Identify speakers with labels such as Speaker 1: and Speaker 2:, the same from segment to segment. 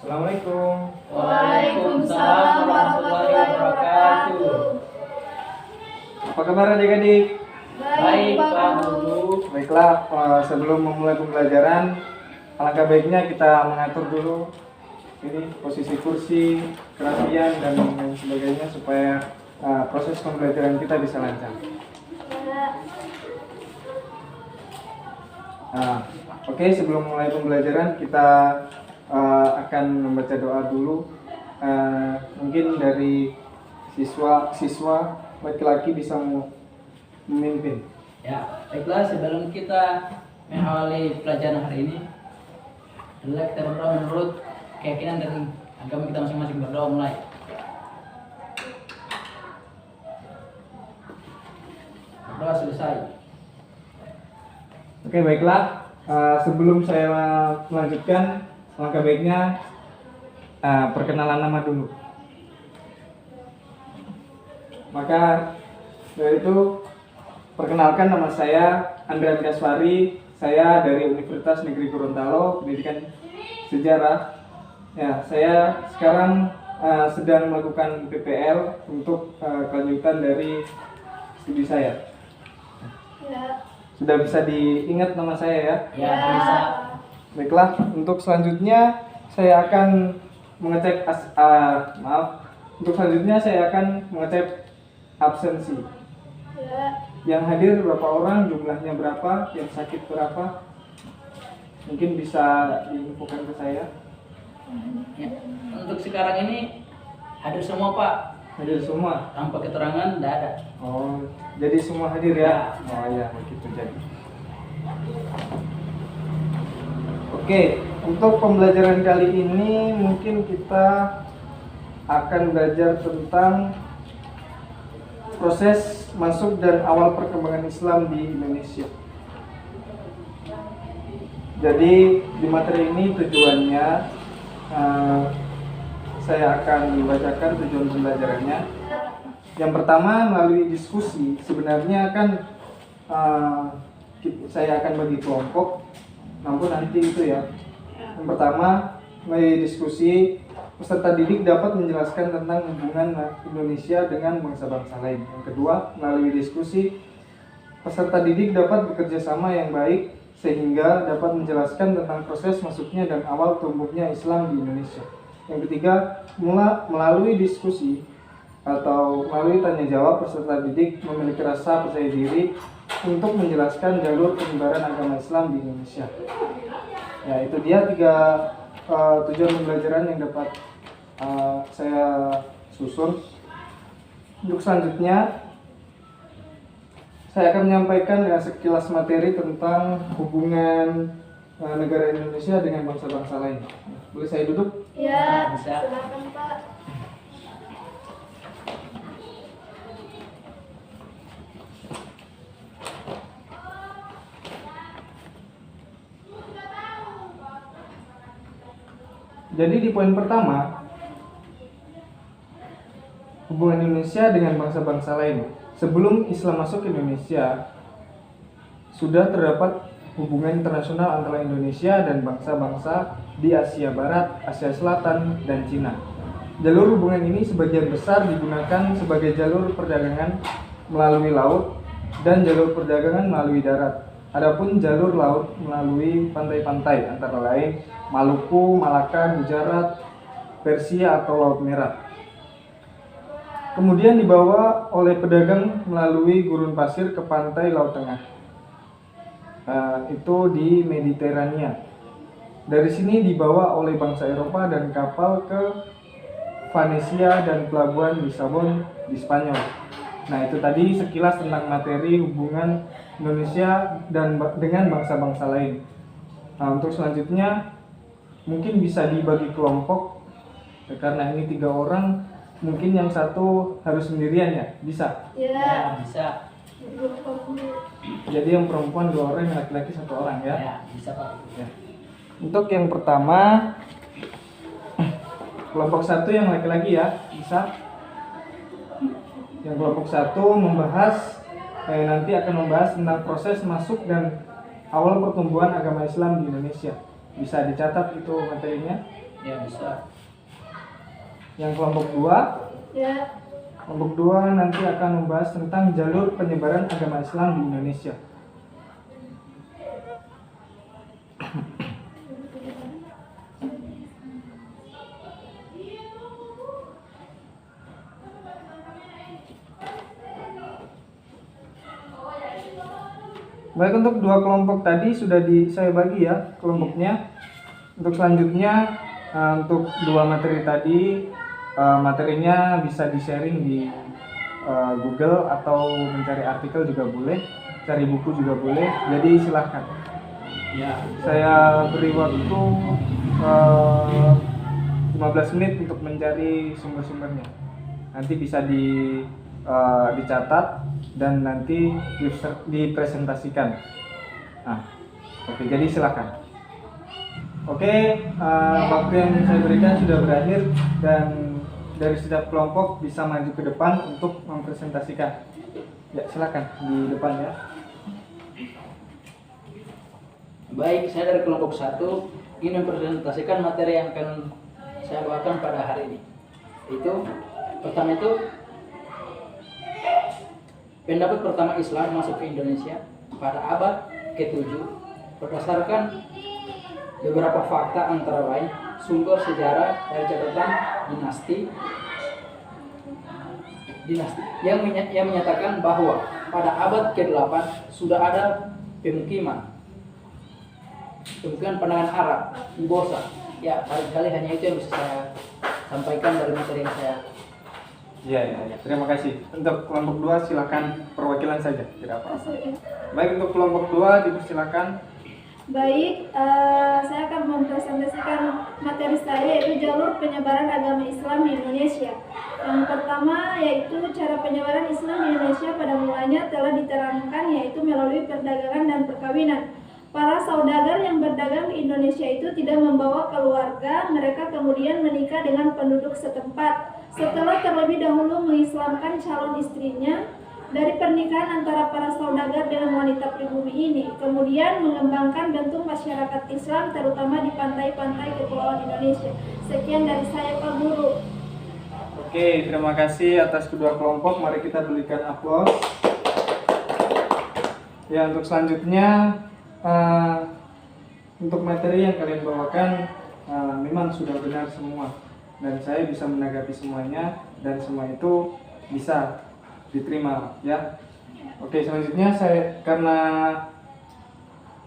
Speaker 1: Assalamualaikum.
Speaker 2: Waalaikumsalam warahmatullahi wabarakatuh.
Speaker 1: Apa kabar adik-adik?
Speaker 2: Baik, Pak Guru.
Speaker 1: Baiklah, sebelum memulai pembelajaran, alangkah baiknya kita mengatur dulu ini posisi kursi, kerapian dan lain sebagainya supaya proses pembelajaran kita bisa lancar. Oke, sebelum mulai pembelajaran kita akan membaca doa dulu. Mungkin dari siswa laki-laki bisa memimpin.
Speaker 2: Ya, baiklah, sebelum kita mengawali pelajaran hari ini, adalah kita berdoa menurut keyakinan dan agama kita masing-masing. Berdoa mulai. Berdoa selesai.
Speaker 1: Oke, baiklah. Sebelum saya melanjutkan, langkah baiknya perkenalan nama dulu. Maka dari itu, perkenalkan, nama saya Andrian Kaswari. Saya dari Universitas Negeri Gorontalo, pendidikan sejarah. Ya, saya sekarang sedang melakukan PPL untuk kelanjutan dari studi saya. Sudah bisa diingat nama saya ya?
Speaker 2: Ya, bisa.
Speaker 1: Baiklah, untuk selanjutnya saya akan mengecek Untuk selanjutnya saya akan mengecek absensi. Yang hadir berapa orang, jumlahnya berapa, yang sakit berapa? Mungkin bisa diinfokan ke saya.
Speaker 2: Ya, untuk sekarang ini hadir semua, Pak.
Speaker 1: Hadir semua.
Speaker 2: Tanpa keterangan tidak ada.
Speaker 1: Oh, jadi semua hadir ya? Oh ya, begitu jadi. Oke, untuk pembelajaran kali ini mungkin kita akan belajar tentang proses masuk dan awal perkembangan Islam di Indonesia. Jadi di materi ini tujuannya saya akan membacakan tujuan pembelajarannya. Yang pertama, melalui diskusi. Sebenarnya kan saya akan bagi kelompok, namun nanti itu ya. Yang pertama, melalui diskusi, peserta didik dapat menjelaskan tentang hubungan Indonesia dengan bangsa-bangsa lain. Yang kedua, melalui diskusi, peserta didik dapat bekerja sama yang baik sehingga dapat menjelaskan tentang proses masuknya dan awal tumbuhnya Islam di Indonesia. Yang ketiga, melalui diskusi atau melalui tanya jawab, peserta didik memiliki rasa percaya diri untuk menjelaskan jalur penyebaran agama Islam di Indonesia. Ya, itu dia 3 tujuan pembelajaran yang dapat saya susun. Untuk selanjutnya, saya akan menyampaikan sekilas materi tentang hubungan negara Indonesia dengan bangsa-bangsa lain. Boleh saya duduk?
Speaker 3: Ya,
Speaker 2: Bisa.
Speaker 3: silakan Pak.
Speaker 1: Jadi di poin pertama, hubungan Indonesia dengan bangsa-bangsa lain. Sebelum Islam masuk ke Indonesia, sudah terdapat hubungan internasional antara Indonesia dan bangsa-bangsa di Asia Barat, Asia Selatan, dan Cina. Jalur hubungan ini sebagian besar digunakan sebagai jalur perdagangan melalui laut dan jalur perdagangan melalui darat. Adapun jalur laut melalui pantai-pantai, antara lain Maluku, Malaka, Gujarat, Persia atau Laut Merah. Kemudian dibawa oleh pedagang melalui gurun pasir ke pantai Laut Tengah. Itu di Mediterania. Dari sini dibawa oleh bangsa Eropa dan kapal ke Venesia dan pelabuhan Lisabon di Spanyol. Nah, itu tadi sekilas tentang materi hubungan Indonesia dengan bangsa-bangsa lain. Nah, untuk selanjutnya mungkin bisa dibagi kelompok, karena ini 3 orang, mungkin yang satu harus sendirian ya, bisa.
Speaker 3: Ya,
Speaker 2: Bisa.
Speaker 1: Jadi yang perempuan 2 orang, yang laki-laki 1 orang ya.
Speaker 2: Ya, bisa, Pak.
Speaker 1: Ya. Untuk yang pertama, kelompok 1 yang laki-laki ya, bisa. Yang kelompok 1 nanti akan membahas tentang proses masuk dan awal pertumbuhan agama Islam di Indonesia. Bisa dicatat itu materinya.
Speaker 2: Ya bisa.
Speaker 1: Yang kelompok 2,
Speaker 3: Ya.
Speaker 1: kelompok 2 nanti akan membahas tentang jalur penyebaran agama Islam di Indonesia. Baik, untuk dua kelompok tadi sudah saya bagi ya kelompoknya. Untuk selanjutnya untuk dua materi tadi materinya bisa di-sharing di Google atau mencari artikel juga boleh, cari buku juga boleh. Jadi silahkan.
Speaker 2: Ya.
Speaker 1: Saya beri waktu 15 menit untuk mencari sumber-sumbernya. Nanti bisa dicatat dan nanti dipresentasikan. Nah, oke, jadi silakan. Oke, waktu yang saya berikan sudah berakhir dan dari setiap kelompok bisa maju ke depan untuk mempresentasikan. Ya, silakan di depan ya.
Speaker 2: Baik, saya dari kelompok 1 ingin mempresentasikan materi yang akan saya bawakan pada hari ini. Pertama itu pendapat pertama Islam masuk ke Indonesia pada abad ke-7 berdasarkan beberapa fakta antara lain sumber sejarah dari catatan dinasti yang menyatakan bahwa pada abad ke-8 sudah ada pemukiman pandangan Arab di Bosa. Ya, barangkali hanya itu yang bisa saya sampaikan dari materi yang saya.
Speaker 1: Ya. Terima kasih. Untuk kelompok 2 silakan perwakilan saja, tidak apa-apa. Baik, untuk kelompok 2 dipersilakan.
Speaker 3: Baik, saya akan mempresentasikan materi saya yaitu jalur penyebaran agama Islam di Indonesia. Yang pertama yaitu cara penyebaran Islam di Indonesia pada mulanya telah diterangkan yaitu melalui perdagangan dan perkawinan. Para saudagar yang berdagang di Indonesia itu tidak membawa keluarga, mereka kemudian menikah dengan penduduk setempat. Setelah terlebih dahulu mengislamkan calon istrinya, dari pernikahan antara para saudagar dengan wanita pribumi ini, kemudian mengembangkan bentuk masyarakat Islam terutama di pantai-pantai kepulauan Indonesia. Sekian dari saya, Pak Guru.
Speaker 1: Oke, terima kasih atas kedua kelompok. Mari kita berikan aplaus. Ya, untuk selanjutnya untuk materi yang kalian bawakan memang sudah benar semua dan saya bisa menanggapi semuanya dan semua itu bisa diterima ya. Oke, selanjutnya karena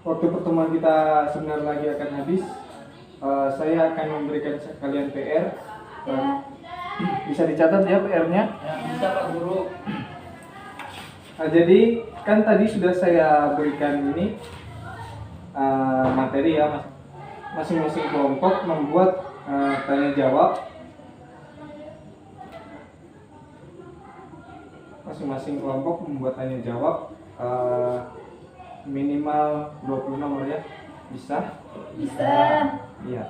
Speaker 1: waktu pertemuan kita sebentar lagi akan habis, saya akan memberikan kalian PR. Bisa dicatat ya PR-nya.
Speaker 2: Ya, bisa Pak Guru.
Speaker 1: Nah, jadi kan tadi sudah saya berikan ini materi ya, masing-masing kelompok membuat tanya jawab. Masing-masing kelompok membuat tanya jawab minimal 20 nomor ya. Bisa?
Speaker 3: Bisa.
Speaker 1: Iya.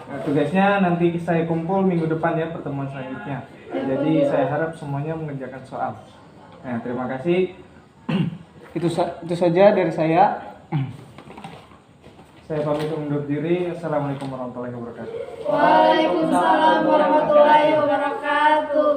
Speaker 1: Nah, tugasnya nanti saya kumpul minggu depan ya, pertemuan selanjutnya. Jadi saya harap semuanya mengerjakan soal. Nah, terima kasih. Itu saja dari saya. Saya pamit undur diri. Assalamualaikum warahmatullahi wabarakatuh.
Speaker 3: Waalaikumsalam warahmatullahi wabarakatuh.